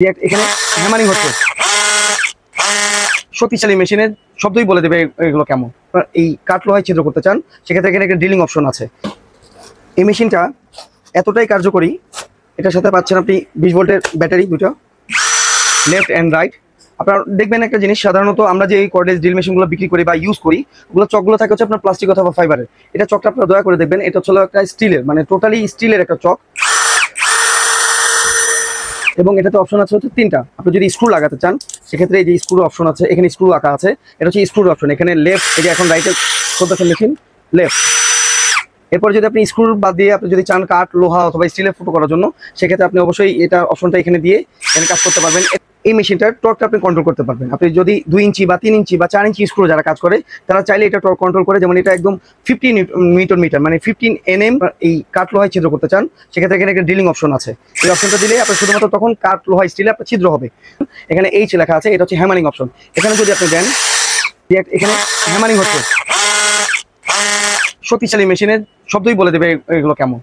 এখানে হ্যামারিং হচ্ছে, শক্তিশালী মেশিনের শব্দই বলে দেবে এগুলো কেমন। এই কাঠ লোহায় ছিদ্র করতে চান, সেক্ষেত্রে এখানে একটা ড্রিলিং অপশন আছে। এই মেশিনটা এতটাই কার্যকরী, এটার সাথে পাচ্ছেন আপনি 20 ভোল্টের ব্যাটারি দুটো, লেফট অ্যান্ড রাইট। আপনারা দেখবেন একটা জিনিস, সাধারণত আমরা যে এই কর্ডলেস ড্রিল মেশিনগুলো বিক্রি করি বা ইউজ করি, ওগুলো চকগুলো থাকে হচ্ছে আপনার প্লাস্টিক অথবা ফাইবারের। এটা চকটা আপনারা দয়া করে দেখবেন, এটা হচ্ছে একটা স্টিলের, মানে টোটালি স্টিলের একটা চক, এবং এটাতে অপশন আছে হচ্ছে 3টা। আপনি যদি স্ক্রু লাগাতে চান সেক্ষেত্রে এই যে স্ক্রু অপশন আছে, এখানে স্ক্রু আঁকা আছে, এটা হচ্ছে স্ক্রুর অপশন। এখানে লেফট, এই যে এখন রাইটে চলতেছে মেশিন, লেফট। এরপর যদি আপনি স্ক্রু বাদ দিয়ে আপনি যদি চান কাঠ লোহা অথবা স্টিলের ফুটো করার জন্য, সেক্ষেত্রে আপনি অবশ্যই এটা অপশনটা এখানে দিয়ে এখানে কাজ করতে পারবেন। এই মেশিনটার টর্কটা আপনি কন্ট্রোল করতে পারবেন। আপনি যদি 2 ইঞ্চি বা 3 ইঞ্চি বা 4 ইঞ্চি স্ক্রু যারা কাজ করে তারা চাইলে এটা টর্ক কন্ট্রোল করে, যেমন এটা একদম 15 নিউটন মিটার মানে 15 NM এই কাঠ লোহায় ছিদ্র করতে চান, সেক্ষেত্রে এখানে একটা ড্রিলিং অপশন আছে। এই অপশনটা দিলে আপনার শুধুমাত্র তখন কাঠ লোহা স্টিলে আপনার ছিদ্র হবে। এখানে এইচ লেখা আছে, এটা হচ্ছে হ্যামারিং অপশন। এখানে যদি আপনি দেন, এখানে হ্যামারিং হচ্ছে, শক্তিশালী মেশিনের শব্দই বলে দেবে এগুলো কেমন।